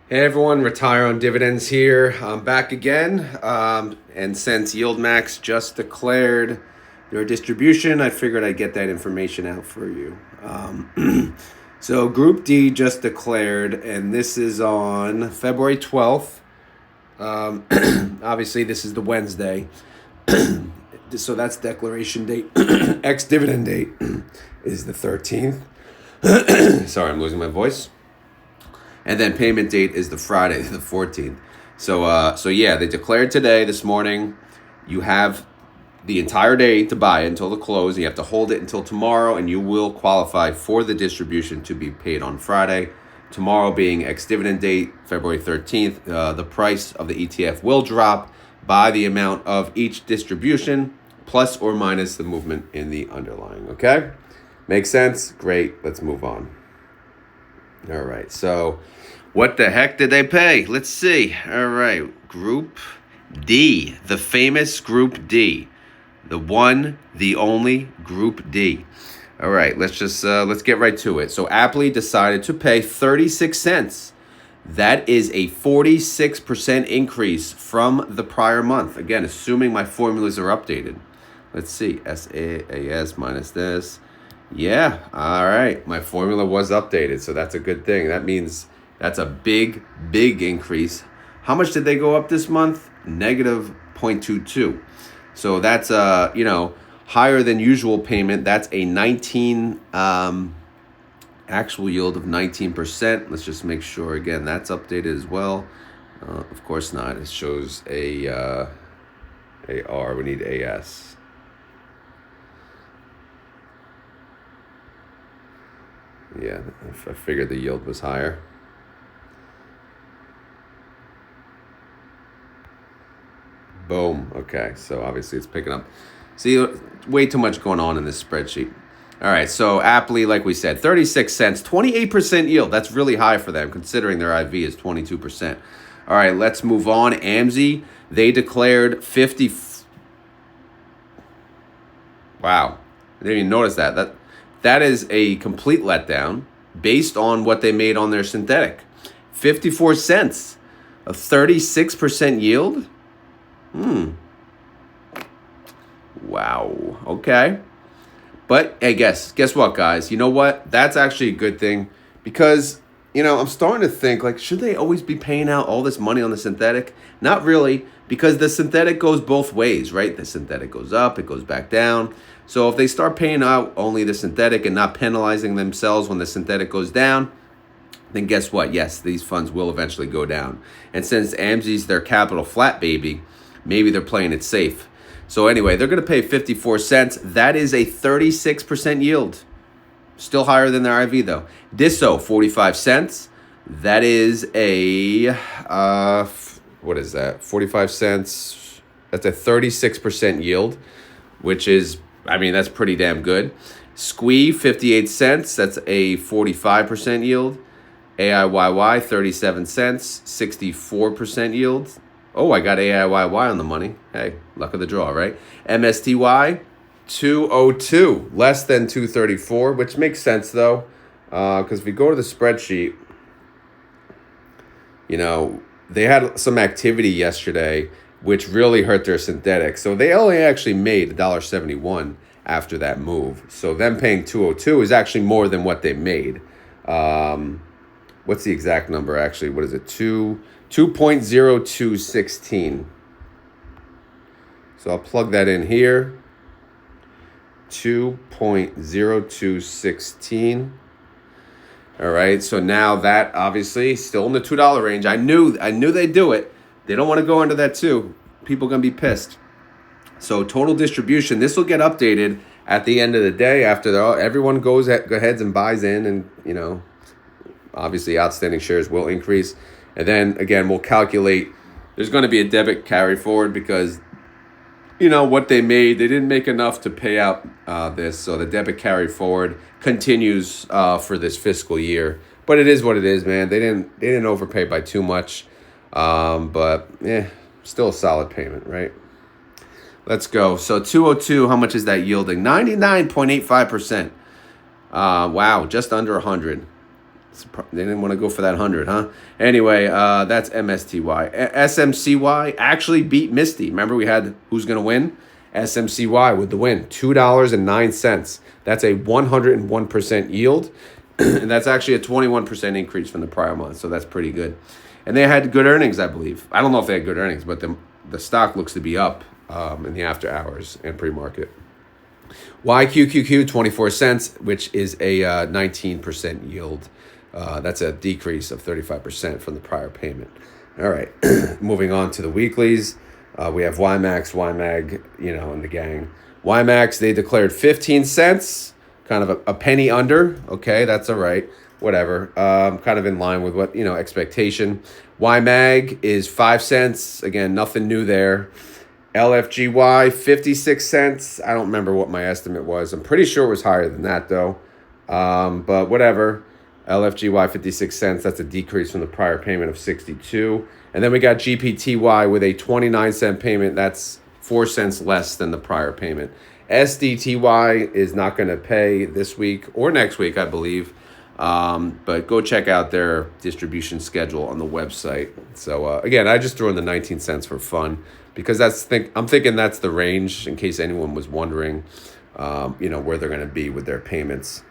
Hey everyone, Retire on Dividends here. I'm back again. And since YieldMax just declared their distribution, I figured I'd get that information out for you. So Group D just declared, and this is on February 12th. Obviously, this is the Wednesday. So that's declaration date. Ex-dividend date is the 13th. Sorry, I'm losing my voice. And then payment date is the Friday, the 14th. So yeah, they declared today, this morning. You have the entire day to buy it until the close. You have to hold it until tomorrow, and you will qualify for the distribution to be paid on Friday. Tomorrow being ex-dividend date, February 13th. The price of the ETF will drop by the amount of each distribution, plus or minus the movement in the underlying. Okay? Makes sense? Great. Let's move on. All right, so what the heck did they pay? Let's see. All right, Group D, the famous Group D, the one, the only Group D. All right, let's get right to it. So APLY decided to pay 36 cents. That is a 46% increase from the prior month. Again, assuming my formulas are updated. Let's see, SAAS minus this. Yeah, all right. My formula was updated, so that's a good thing. That means that's a big, big increase. How much did they go up this month? Negative 0.22. So that's higher than usual payment. That's a 19 actual yield of 19%. Let's just make sure again that's updated as well. Of course not. It shows a AR. We need AS. Yeah, I figured the yield was higher. Boom. Okay, so obviously it's picking up. See, way too much going on in this spreadsheet. All right, so APLY, like we said, 36 cents, 28% yield. That's really high for them, considering their IV is 22%. All right, let's move on. AMZY, they declared 50. Wow, I didn't even notice that. That is a complete letdown based on what they made on their synthetic. 54 cents, a 36% yield. Wow. Okay. But hey, guess what, guys? You know what? That's actually a good thing because, I'm starting to think, like, should they always be paying out all this money on the synthetic? Not really, because the synthetic goes both ways, right? The synthetic goes up, it goes back down. So if they start paying out only the synthetic and not penalizing themselves when the synthetic goes down, then guess what? Yes, these funds will eventually go down. And since AMZY's their capital flat baby, maybe they're playing it safe. So anyway, they're going to pay 54 cents. That is a 36% yield. Still higher than their IV, though. DISO, 45 cents. That is a, what is that? 45 cents. That's a 36% yield, which is, that's pretty damn good. SMCY, 58 cents. That's a 45% yield. AIYY, 37 cents. 64% yield. Oh, I got AIYY on the money. Hey, luck of the draw, right? MSTY, 202, less than 234, which makes sense, though, because if we go to the spreadsheet, they had some activity yesterday, which really hurt their synthetic. So they only actually made $1.71 after that move. So them paying 202 is actually more than what they made. What's the exact number, actually? What is it? 2.0216. So I'll plug that in here. 2.0216. All right, so now that obviously still in the $2 range. I knew they'd do it. They don't want to go under that too. People gonna be pissed. So total distribution, this will get updated at the end of the day after everyone goes ahead and buys in, and obviously outstanding shares will increase. And then again, we'll calculate. There's going to be a debit carry forward because what they made, they didn't make enough to pay out this. So the debit carry forward continues for this fiscal year. But it is what it is, man. They didn't overpay by too much. But still a solid payment, right? Let's go. So 202, how much is that yielding? 99.85%. Wow, just under 100. They didn't want to go for that 100, huh? Anyway, that's MSTY. SMCY actually beat MSTY. Remember we had who's going to win? SMCY with the win, $2.09. That's a 101% yield. And that's actually a 21% increase from the prior month. So that's pretty good. And they had good earnings, I believe. I don't know if they had good earnings, but the stock looks to be up in the after hours and pre-market. YQQQ, 24 cents, which is a 19% yield. That's a decrease of 35% from the prior payment. All right, moving on to the weeklies. We have YMAX, YMAG, and the gang. YMAX, they declared 15 cents, kind of a penny under. Okay, that's all right. Whatever. Kind of in line with what, expectation. YMAG is 5 cents. Again, nothing new there. LFGY, 56 cents. I don't remember what my estimate was. I'm pretty sure it was higher than that, though. But whatever. LFGY, 56 cents. That's a decrease from the prior payment of 62. And then we got GPTY with a 29-cent payment. That's 4 cents less than the prior payment. SDTY is not going to pay this week or next week, I believe. But go check out their distribution schedule on the website. So, again, I just threw in the 19 cents for fun because I'm thinking that's the range in case anyone was wondering, where they're going to be with their payments.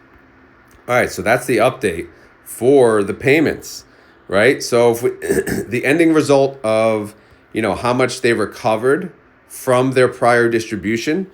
All right, so that's the update for the payments, right? So if the ending result of, how much they recovered from their prior distribution,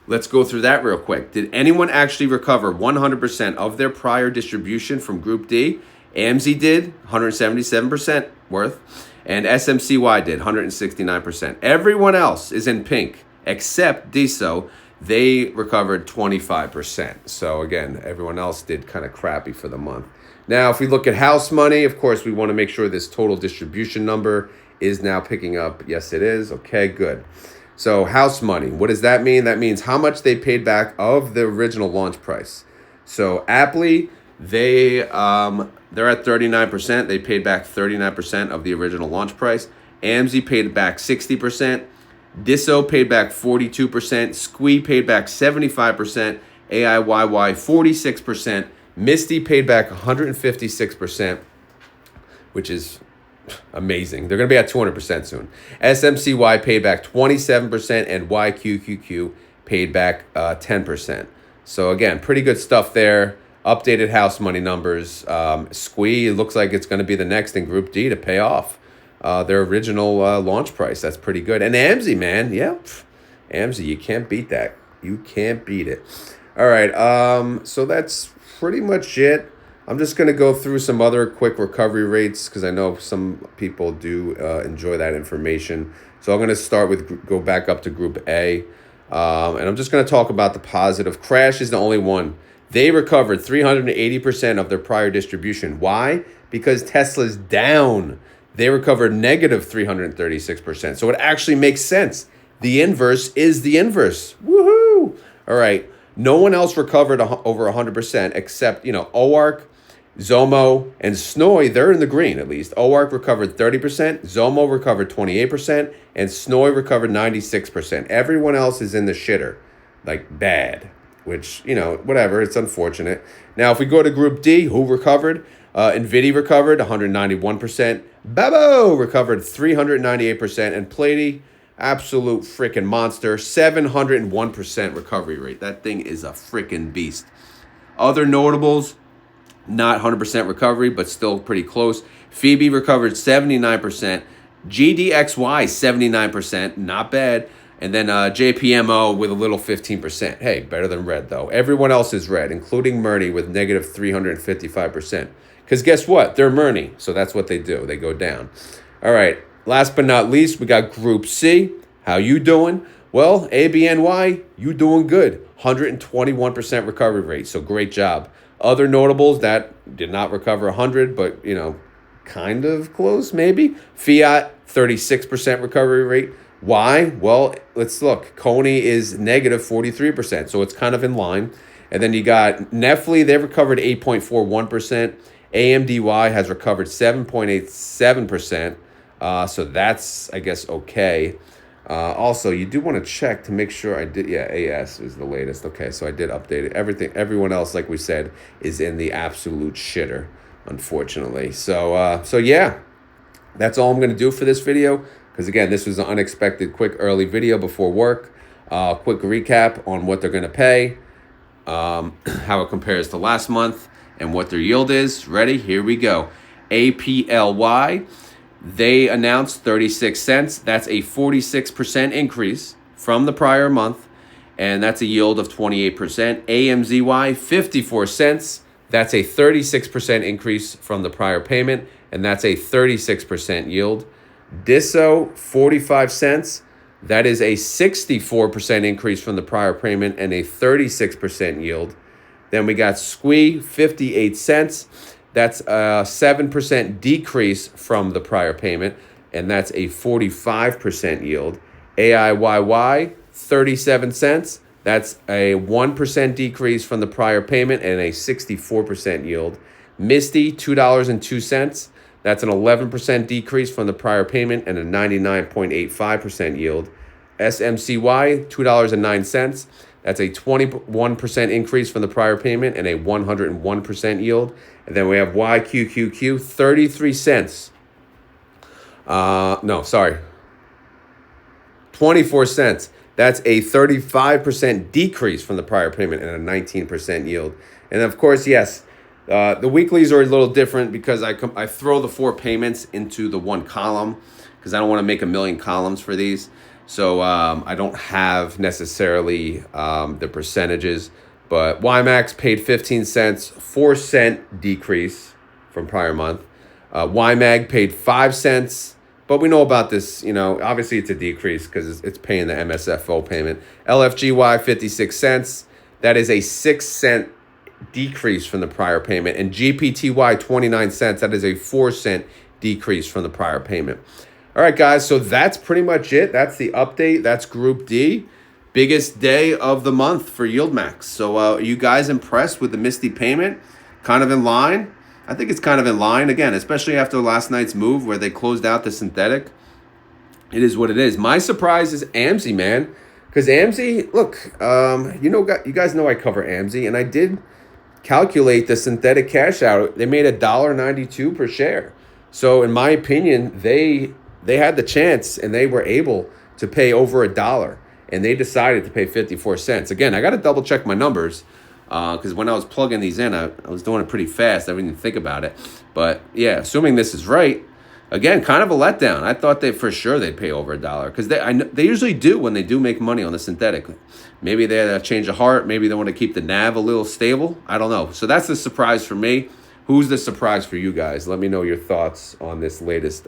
let's go through that real quick. Did anyone actually recover 100% of their prior distribution from Group D? AMZY did, 177% worth, and SMCY did, 169%. Everyone else is in pink except DSO. They recovered 25%. So again, everyone else did kind of crappy for the month. Now, if we look at house money, of course, we want to make sure this total distribution number is now picking up. Yes, it is. Okay, good. So house money, what does that mean? That means how much they paid back of the original launch price. So APLY, they're at 39%. They paid back 39% of the original launch price. AMZY paid back 60%. DISO paid back 42%. SMCY paid back 75%. AIYY 46%. MSTY paid back 156%, which is amazing. They're going to be at 200% soon. SMCY paid back 27%, and YQQQ paid back 10%. So again, pretty good stuff there. Updated house money numbers. SMCY, it looks like it's going to be the next in Group D to pay off their original launch price. That's pretty good. And AMZY, man, yeah, AMZY, you can't beat that. You can't beat it. All right, so that's pretty much it. I'm just going to go through some other quick recovery rates because I know some people do enjoy that information. So I'm going to go back up to Group A. And I'm just going to talk about the positive. Crash is the only one. They recovered 380% of their prior distribution. Why? Because Tesla's down. They recovered negative 336%. So it actually makes sense. The inverse is the inverse. Woohoo! All right. No one else recovered over 100% except, OARC, Zomo, and SNOI. They're in the green at least. OARC recovered 30%, Zomo recovered 28%, and SNOI recovered 96%. Everyone else is in the shitter, like bad, which, whatever. It's unfortunate. Now, if we go to Group D, who recovered? NVIDIA recovered 191%. Babo recovered 398%. And Platy, absolute freaking monster, 701% recovery rate. That thing is a freaking beast. Other notables, not 100% recovery, but still pretty close. Phoebe recovered 79%. GDXY, 79%. Not bad. And then JPMO with a little 15%. Hey, better than red, though. Everyone else is red, including Murny with negative 355%. Because guess what? They're Murny, so that's what they do. They go down. All right. Last but not least, we got Group C. How you doing? Well, ABNY, you doing good. 121% recovery rate, so great job. Other notables that did not recover 100, but, kind of close maybe. Fiat, 36% recovery rate. Why? Well, let's look. Coney is negative 43%, so it's kind of in line. And then you got Nefli, they recovered 8.41%. AMDY has recovered 7.87%. So that's, I guess, okay. Also, you do want to check to make sure I did. Yeah, AS is the latest. Okay, so I did update it. Everyone else, like we said, is in the absolute shitter. unfortunately. So yeah, that's all I'm going to do for this video. Because again, this was an unexpected, quick, early video before work. Quick recap on what they're going to pay, how it compares to last month, and what their yield is. Ready? Here we go. APLY, they announced 36 cents. That's a 46% increase from the prior month, and that's a yield of 28%. AMZY, 54 cents. That's a 36% increase from the prior payment, and that's a 36% yield. DISO, 45 cents. That is a 64% increase from the prior payment and a 36% yield. Then we got SMCY, 58 cents. That's a 7% decrease from the prior payment, and that's a 45% yield. AIYY, 37 cents. That's a 1% decrease from the prior payment and a 64% yield. MSTY, $2.02. That's an 11% decrease from the prior payment and a 99.85% yield. SMCY, $2.09. That's a 21% increase from the prior payment and a 101% yield. And then we have YQQQ, 33 cents. 24 cents. That's a 35% decrease from the prior payment and a 19% yield. And of course, yes, the weeklies are a little different because I throw the 4 payments into the one column because I don't want to make a million columns for these. So I don't have necessarily the percentages. But YMAX paid 15 cents, 4-cent decrease from prior month. YMAG paid 5 cents. But we know about this, obviously it's a decrease because it's paying the MSFO payment. LFGY, 56 cents. That is a 6-cent decrease from the prior payment. And GPTY, 29 cents. That is a 4-cent decrease from the prior payment. All right, guys, so that's pretty much it. That's the update. That's Group D. Biggest day of the month for YieldMax. So are you guys impressed with the MSTY payment? Kind of in line? I think it's kind of in line, again, especially after last night's move where they closed out the synthetic. It is what it is. My surprise is AMZY, man. Because AMZY, look, you guys know I cover AMZY, and I did calculate the synthetic cash out. They made $1.92 per share. So in my opinion, they had the chance, and they were able to pay over $1. And they decided to pay 54 cents. Again, I got to double check my numbers. Because when I was plugging these in, I was doing it pretty fast. I didn't even think about it. But yeah, assuming this is right, again, kind of a letdown. I thought for sure they'd pay over $1 because they usually do when they do make money on the synthetic. Maybe they had a change of heart. Maybe they want to keep the NAV a little stable. I don't know. So that's the surprise for me. Who's the surprise for you guys? Let me know your thoughts on this latest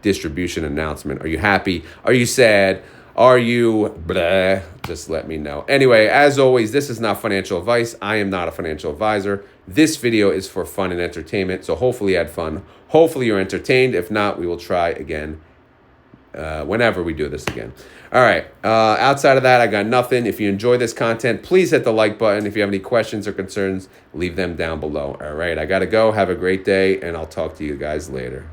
distribution announcement. Are you happy? Are you sad? Are you blah? Just let me know. Anyway, as always, this is not financial advice. I am not a financial advisor. This video is for fun and entertainment. So hopefully you had fun. Hopefully you're entertained. If not, we will try again whenever we do this again. All right. Outside of that, I got nothing. If you enjoy this content, please hit the like button. If you have any questions or concerns, leave them down below. All right. I got to go. Have a great day, and I'll talk to you guys later.